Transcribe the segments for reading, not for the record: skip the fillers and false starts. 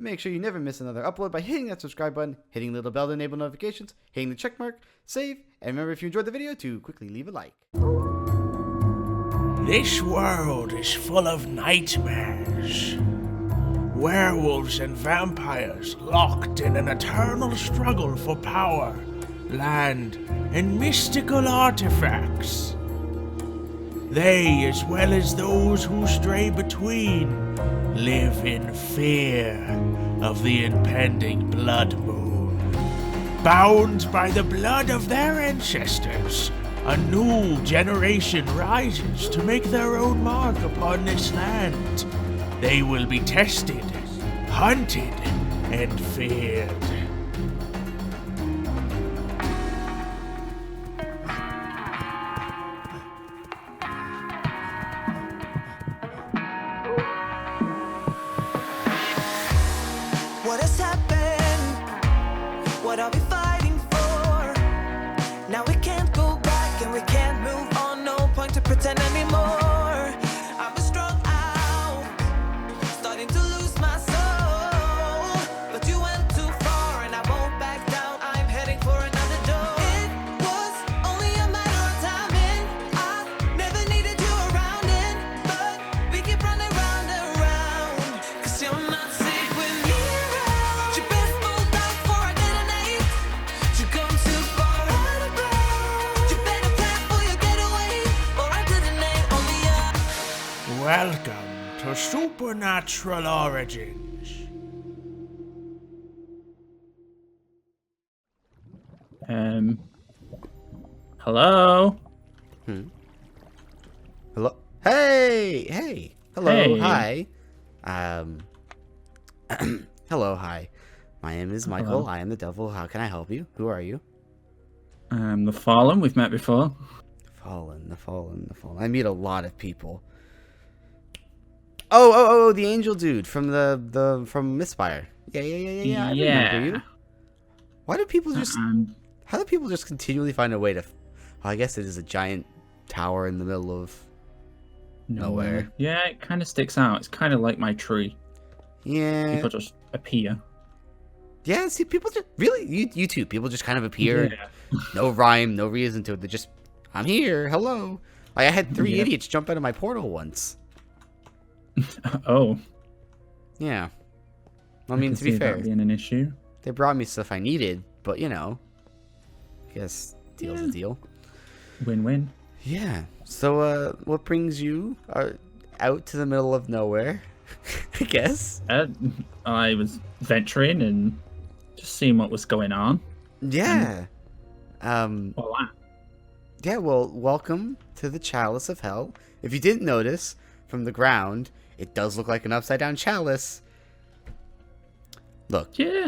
Make sure you never miss another upload by hitting that subscribe button, hitting the little bell to enable notifications, hitting the check mark, save, and remember if you enjoyed the video to quickly leave a like. This world is full of nightmares. Werewolves and vampires locked in an eternal struggle for power, land, and mystical artifacts. They, as well as those who stray between, live in fear of the impending blood moon. Bound by the blood of their ancestors, a new generation rises to make their own mark upon this land. They will be tested, hunted, and feared. What has happened? What are we fighting for? Now we can't go back and we can't move on. No point to pretend anymore. I've been strung out, starting to lose my soul. But you went too far and I won't back down. I'm heading for another door. It was only a matter of timing. I never needed you around it, but we keep running round and round. 'Cause you're not safe with me around. You best move out before I detonate. You come too far out of bounds. You better plan for your getaway, or I detonate on the up. Welcome to Supernatural Origins. Hello? Hello? Hey! Hello, Hey. hi. Hello, hi. My name is Michael. Hello. I am the devil. How can I help you? Who are you? The Fallen, we've met before. The fallen. I meet a lot of people. Oh, the angel dude from from Misfire. Yeah. I remember you. Why do people just how do people just continually find a way to I guess it is a giant tower in the middle of nowhere. Yeah, it kind of sticks out. It's kind of like my tree. Yeah. People just appear. Yeah, see, people just really you too. People just kind of appear. Yeah. No rhyme, no reason to it. They're just, I'm here, hello. Like I had 3 Yep. idiots jump out of my portal once. Oh. Yeah. I mean, can to be see fair, that being an issue. they brought me stuff I needed, but you know, I guess deal's a deal. Win-win. Yeah. So, what brings you out to the middle of nowhere? I guess. I was venturing and just seeing what was going on. Yeah. All that. Yeah, well, welcome to the Chalice of Hell. If you didn't notice, from the ground, it does look like an upside-down chalice. Look, Yeah.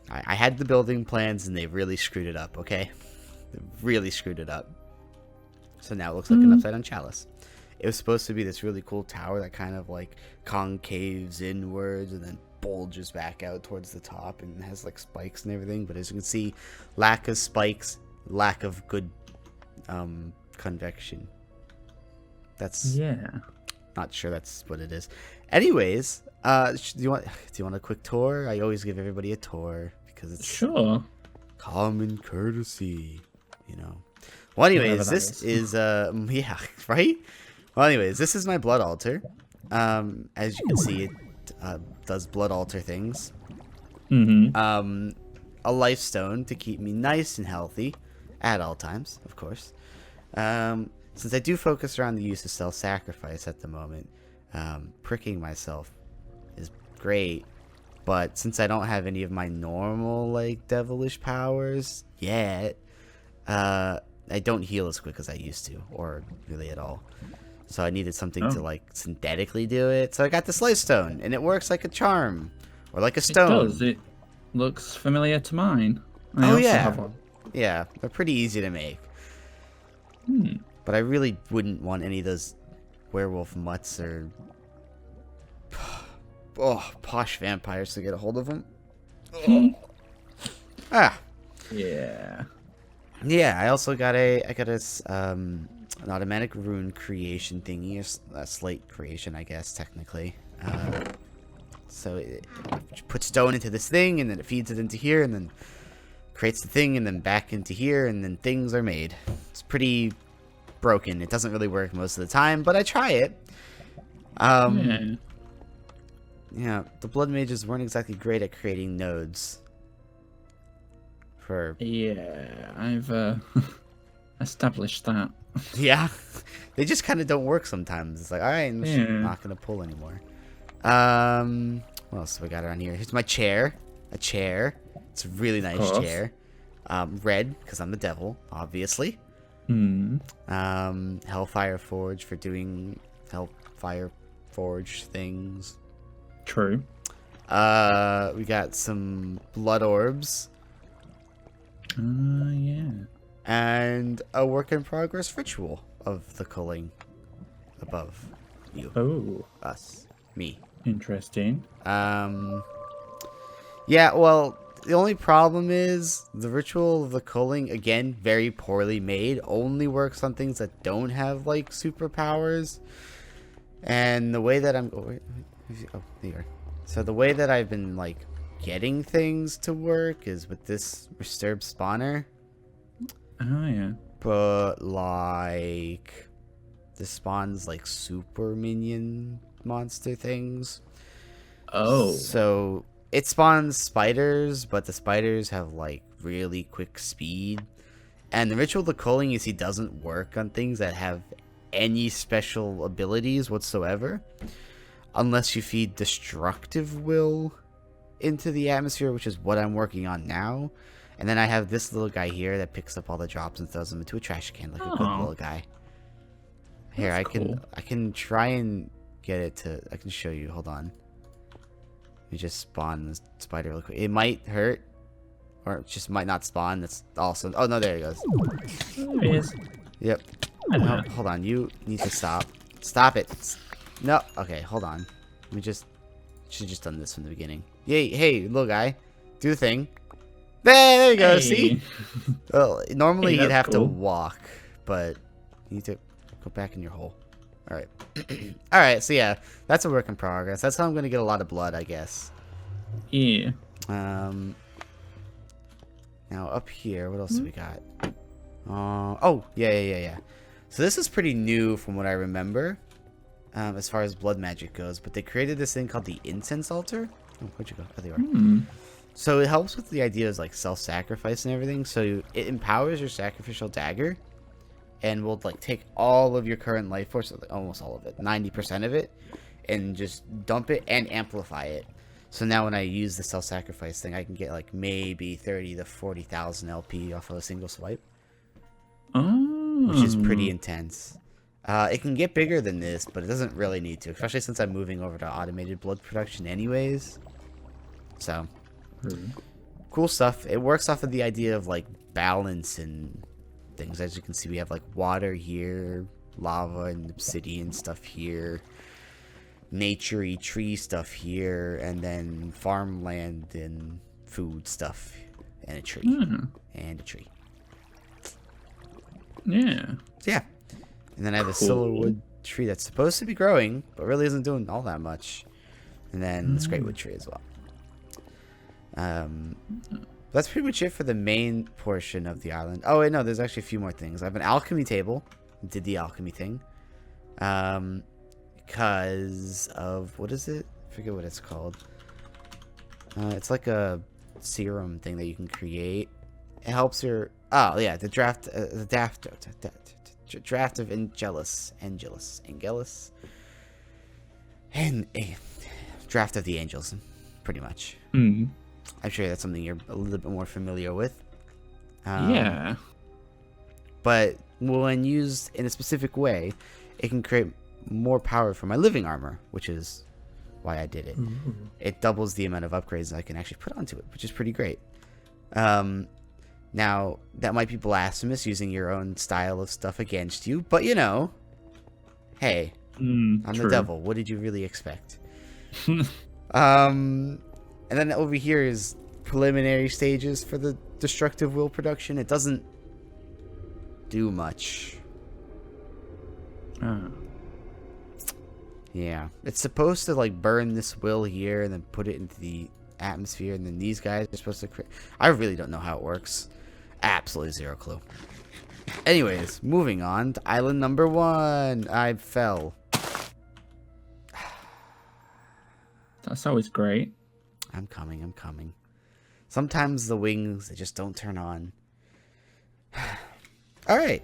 I had the building plans, and they really screwed it up, okay? They really screwed it up. So now it looks like an upside-down chalice. It was supposed to be this really cool tower that kind of, like, concaves inwards and then bulges back out towards the top and has, like, spikes and everything. But as you can see, lack of spikes, lack of good convection. That's not sure that's what it is. Anyways, do you want a quick tour? I always give everybody a tour because it's Sure. common courtesy, you know. Well, anyways, Whatever that this is yeah, right. Well, anyways, this is my blood altar. As you can see, it does blood altar things. Mm-hmm. A life stone to keep me nice and healthy at all times, of course. Since I do focus around the use of self-sacrifice at the moment, pricking myself is great. But since I don't have any of my normal, like, devilish powers yet, I don't heal as quick as I used to, or really at all. So I needed something to, like, synthetically do it. So I got this life stone, and it works like a charm, or like a stone. It does. It looks familiar to mine. I Oh, also yeah. have one. Yeah, they're pretty easy to make. But I really wouldn't want any of those werewolf mutts or posh vampires to get a hold of them. Yeah. Yeah, I also got an automatic rune creation thingy, a slate creation, I guess technically. So it puts stone into this thing, and then it feeds it into here, and then creates the thing, and then back into here, and then things are made. It's pretty broken. It doesn't really work most of the time, but I try it. Yeah, the blood mages weren't exactly great at creating nodes. Yeah, I've established that. Yeah, they just kind of don't work sometimes. It's like, all right, I'm just not gonna pull anymore. What else do we got around here? Here's my chair. A chair. It's a really nice chair. Red because I'm the devil, obviously. Hellfire Forge for doing Hellfire Forge things. True. We got some blood orbs. Yeah. And a work in progress ritual of the culling above you. Oh. Us. Me. Interesting. Yeah, well, the only problem is the ritual of the culling, again, very poorly made, only works on things that don't have, like, superpowers. And the way that I'm... Oh, there you are. So the way that I've been, like, getting things to work is with this Disturb Spawner. Oh, yeah. But, like, this spawns, like, super minion monster things. Oh. So it spawns spiders, but the spiders have, like, really quick speed. And the Ritual of the Culling, you see, doesn't work on things that have any special abilities whatsoever. Unless you feed Destructive Will into the atmosphere, which is what I'm working on now. And then I have this little guy here that picks up all the drops and throws them into a trash can like a good little guy. Here, That's cool. I can try and get it to... I can show you. Hold on. Let me just spawn the spider real quick. It might hurt. Or it just might not spawn. That's awesome. Oh, no, there he goes. There he is. Yep. No, hold on. You need to stop. Stop it. No. Okay, hold on. Let me just... Should have just done this from the beginning. Yay, hey, little guy. Do the thing. There you go, see? Well, normally Hey, you'd have to cool. walk, but you need to go back in your hole. Alright. Alright, so yeah, that's a work in progress. That's how I'm going to get a lot of blood, I guess. Yeah. Now up here, what else do we got? Oh, yeah. So this is pretty new from what I remember, as far as blood magic goes, but they created this thing called the incense altar. Oh, where'd you go? Oh, there you are. So it helps with the ideas like self-sacrifice and everything. So it empowers your sacrificial dagger, and will like take all of your current life force, almost all of it, 90% of it, and just dump it and amplify it. So now when I use the self-sacrifice thing, I can get like maybe 30 to 40,000 LP off of a single swipe, which is pretty intense. It can get bigger than this, but it doesn't really need to, especially since I'm moving over to automated blood production anyways. So, cool stuff. It works off of the idea of like balance and things. As you can see, we have like water here, lava and obsidian stuff here, naturey tree stuff here, and then farmland and food stuff, and a tree, and a tree. Yeah. So yeah, and then I have a silverwood tree that's supposed to be growing, but really isn't doing all that much, and then this greatwood tree as well. That's pretty much it for the main portion of the island. Oh wait, no, there's actually a few more things. I have an alchemy table. Did the alchemy thing. Because of, what is it? I forget what it's called. It's like a serum thing that you can create. It helps your, oh yeah, the draft of Angelus, and a draft of the angels, pretty much. I'm sure that's something you're a little bit more familiar with. Yeah. But when used in a specific way, it can create more power for my living armor, which is why I did it. It doubles the amount of upgrades I can actually put onto it, which is pretty great. Now, that might be blasphemous using your own style of stuff against you, but you know, hey, I'm the devil. What did you really expect? And then over here is preliminary stages for the destructive will production. It doesn't do much. Yeah. It's supposed to, like, burn this will here and then put it into the atmosphere, and then these guys are supposed to create... I really don't know how it works. Absolutely zero clue. Anyways, moving on to island number 1. I fell. That's always great. I'm coming, I'm coming. Sometimes the wings, they just don't turn on. Alright.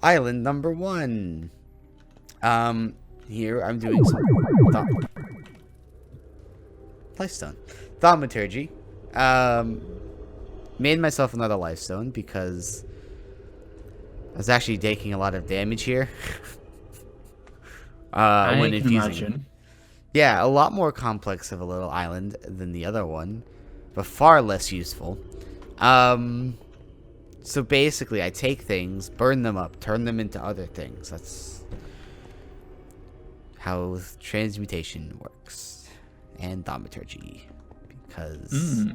Island number 1. Here I'm doing some lifestone. Thaumaturgy. Made myself another lifestone because I was actually taking a lot of damage here. I when can infusing. imagine. Yeah, a lot more complex of a little island than the other one, but far less useful. So basically, I take things, burn them up, turn them into other things. That's how transmutation works. And thaumaturgy. Because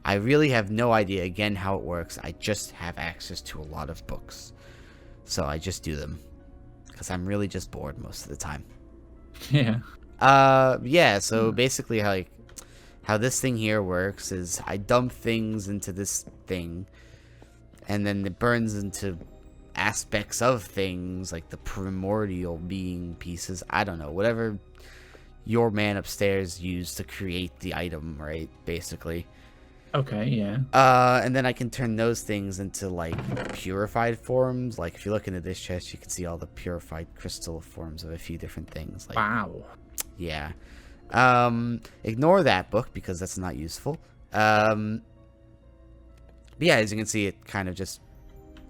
I really have no idea, again, how it works. I just have access to a lot of books. So I just do them. Because I'm really just bored most of the time. Yeah. Yeah, so basically how this thing here works is I dump things into this thing, and then it burns into aspects of things, like the primordial being pieces. I don't know, whatever your man upstairs used to create the item, right? Basically. Okay, yeah. And then I can turn those things into, like, purified forms. Like, if you look into this chest, you can see all the purified crystal forms of a few different things. Like, Wow. yeah. Ignore that book because that's not useful. But yeah, as you can see, it kind of just,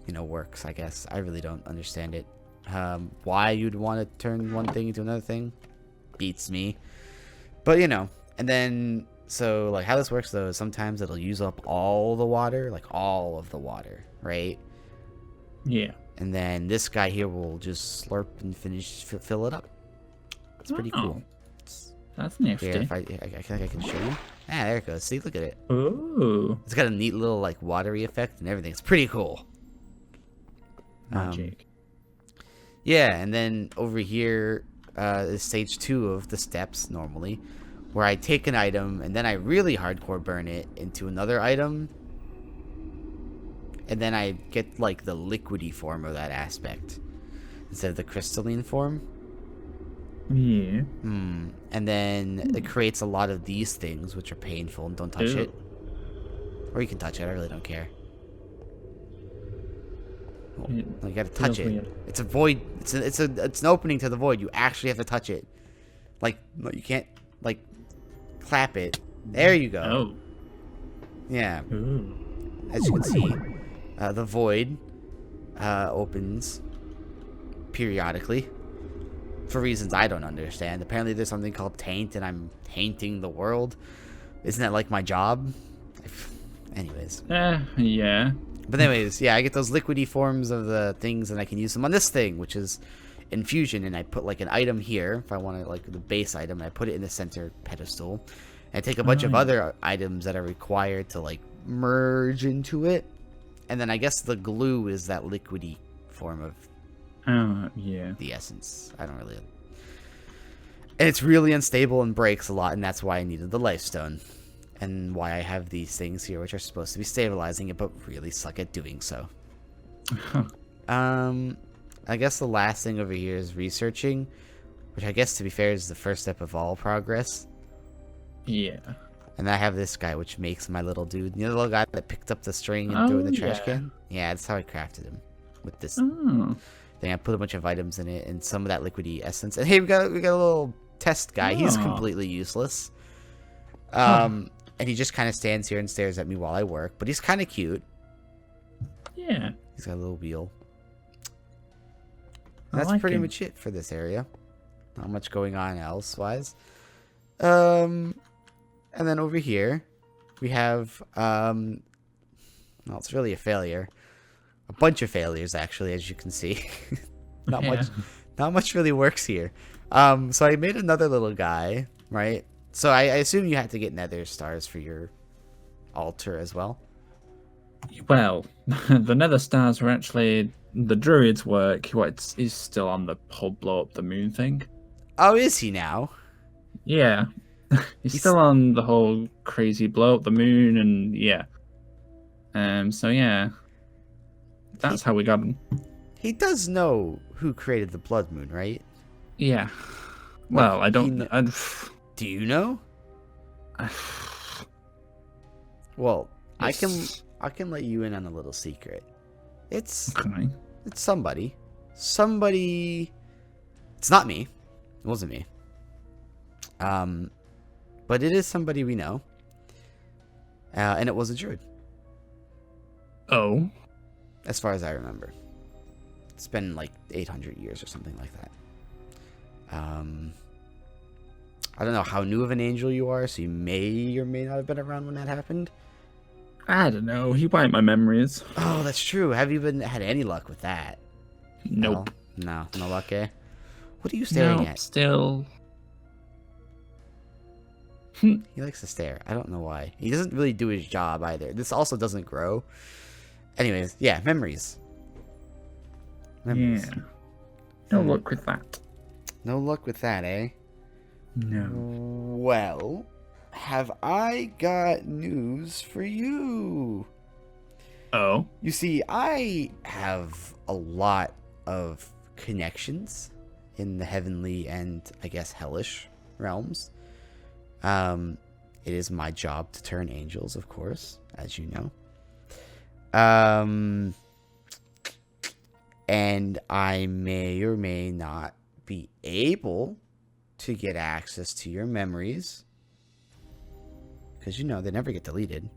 works, I guess. I really don't understand it. Why you'd want to turn one thing into another thing beats me. But, and then, so, like, how this works, though, is sometimes it'll use up all the water, like, all of the water, right? Yeah. And then this guy here will just slurp and fill it up. It's pretty cool. That's nifty. Here, if I think I can show you. Ah, there it goes. See, look at it. Ooh. It's got a neat little, like, watery effect and everything. It's pretty cool. Magic. Yeah, and then over here is stage 2 of the steps, normally, where I take an item, and then I really hardcore burn it into another item, and then I get, like, the liquidy form of that aspect, instead of the crystalline form. Yeah. And then it creates a lot of these things, which are painful, and don't touch it. Or you can touch it, I really don't care. Well, you gotta touch it. Weird. It's a void. It's an opening to the void. You actually have to touch it. Like, you can't, like, clap it. There you go. Oh. Yeah. Ooh. As you can see, the void opens periodically for reasons I don't understand. Apparently there's something called taint, and I'm tainting the world. Isn't that like my job? Anyways. Yeah. But anyways, yeah, I get those liquidy forms of the things, and I can use them on this thing, which is infusion. And I put, like, an item here, if I want to, like, the base item, and I put it in the center pedestal. And I take a bunch of other items that are required to, like, merge into it. And then I guess the glue is that liquidy form of yeah. the essence. I don't really... And it's really unstable and breaks a lot, and that's why I needed the lifestone. And why I have these things here, which are supposed to be stabilizing it, but really suck at doing so. I guess the last thing over here is researching, which I guess, to be fair, is the first step of all progress. Yeah. And I have this guy, which makes my little dude. You know the little guy that picked up the string and threw it in the trash can? Yeah, that's how I crafted him. With this thing. I put a bunch of items in it and some of that liquidy essence. And hey, we got a little test guy. He's completely useless. And he just kind of stands here and stares at me while I work. But he's kind of cute. Yeah. He's got a little wheel. I That's like pretty him. much it for this area. Not much going on elsewise. And then over here, we have, well, it's really a failure. A bunch of failures, actually, as you can see. Not much really works here. So I made another little guy, right? So I assume you had to get nether stars for your altar as well. Well, the nether stars were actually the druid's work. What is still on the whole blow up the moon thing. Oh, is he now? Yeah. He's still on the whole crazy blow up the moon and yeah. So yeah. That's how we got him. He does know who created the blood moon, right? Yeah. Well, I don't. Do you know? Well, Yes. I can let you in on a little secret. It's Okay. it's somebody. Somebody. It's not me. It wasn't me. But it is somebody we know. And it was a druid, Oh. as far as I remember. It's been like 800 years or something like that. I don't know how new of an angel you are, so you may or may not have been around when that happened. I don't know. He wiped my memories. Oh, that's true. Have you had any luck with that? Nope. No luck, eh? What are you staring Nope. at? Still. He likes to stare. I don't know why. He doesn't really do his job either. This also doesn't grow. Anyways, yeah, memories. Yeah. No luck with that. No luck with that, eh? No. Well, have I got news for you? Oh. You see, I have a lot of connections in the heavenly and, I guess, hellish realms. It is my job to turn angels, of course, as you know. And I may or may not be able to get access to your memories. Because, you know, they never get deleted.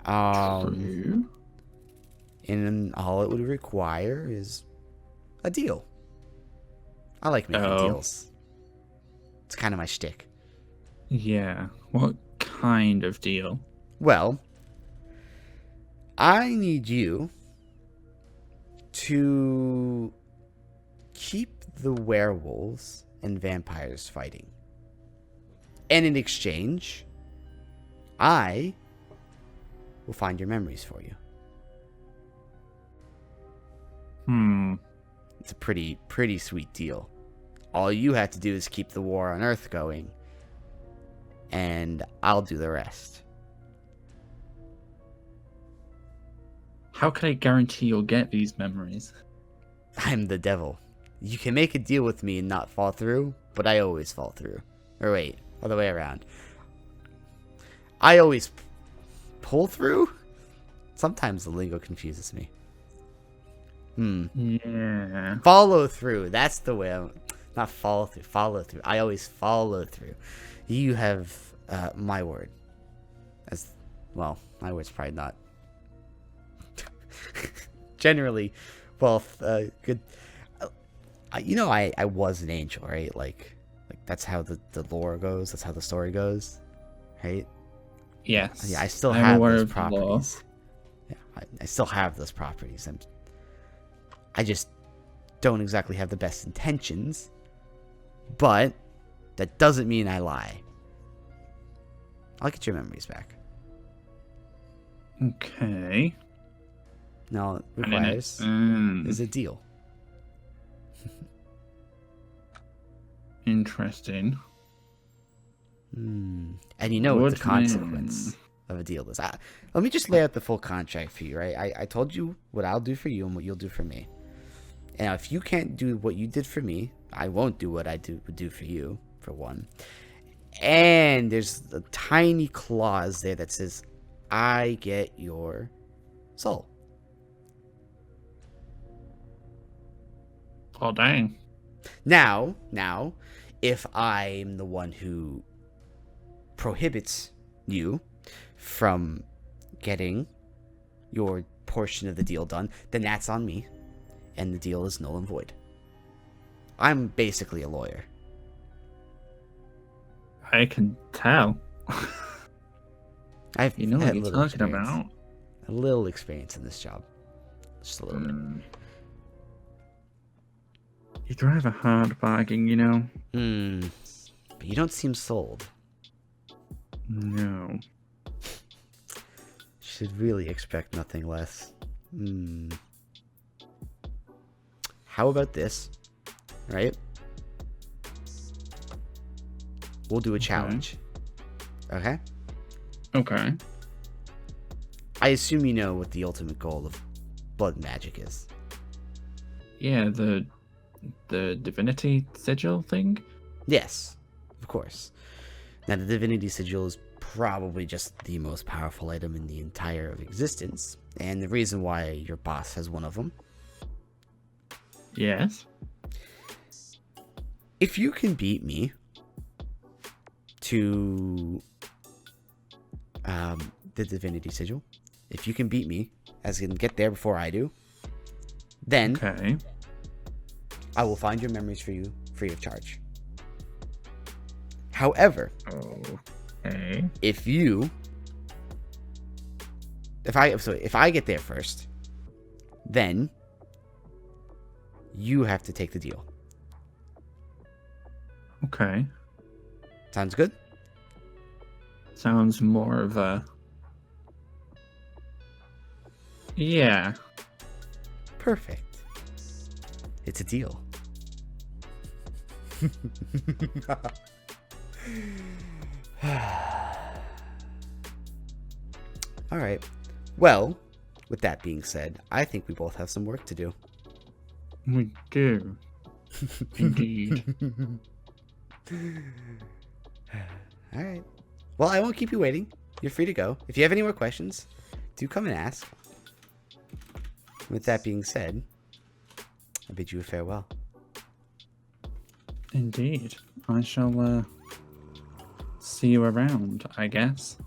True. And all it would require is a deal. I like making deals. It's kind of my shtick. Yeah. What kind of deal? Well, I need you to keep the werewolves and vampires fighting. And in exchange, I will find your memories for you. It's a pretty sweet deal. All you have to do is keep the war on Earth going, and I'll do the rest. How can I guarantee you'll get these memories? I'm the devil. You can make a deal with me and not fall through, but I always fall through. Or wait, other way around. I always pull through? Sometimes the lingo confuses me. Yeah. Follow through. That's the way. Not follow through. Follow through. I always follow through. You have my word. As well, my word's probably not. Generally, well, good. You know, I was an angel, right? Like that's how the lore goes. That's how the story goes, right? Yes. Yeah, I still I'm have aware those of the law. properties. Yeah, I still have those properties. I just don't exactly have the best intentions, but that doesn't mean I lie. I'll get your memories back. Okay. Now, it requires is a deal. Interesting. And you know what the consequence of a deal is. Let me just lay out the full contract for you, right? I told you what I'll do for you and what you'll do for me. And if you can't do what you did for me, I won't do what I would do for you, for one. And there's a tiny clause there that says, I get your soul. Oh, dang. Now, if I'm the one who prohibits you from getting your portion of the deal done, then that's on me, and the deal is null and void. I'm basically a lawyer. I can tell. You know what you're talking about. A little experience in this job. Just a little bit. You drive a hard bargain, you know? But you don't seem sold. No. Should really expect nothing less. How about this? Right? we'll do a challenge. Okay? Okay. I assume you know what the ultimate goal of blood magic is. Yeah, the divinity sigil thing? Yes, of course. Now, the divinity sigil is probably just the most powerful item in the entire of existence, and the reason why your boss has one of them. Yes. If you can beat me to the divinity sigil, if you can beat me, as in get there before I do, then Okay. I will find your memories for you free of charge. However, Okay. if I get there first, then you have to take the deal. Okay. Sounds good? Sounds more of a... Yeah. Perfect. It's a deal. All right. Well, with that being said, I think we both have some work to do. We do. Indeed. All right. Well, I won't keep you waiting. You're free to go. If you have any more questions, do come and ask. With that being said, I bid you a farewell. Indeed. I shall see you around, I guess.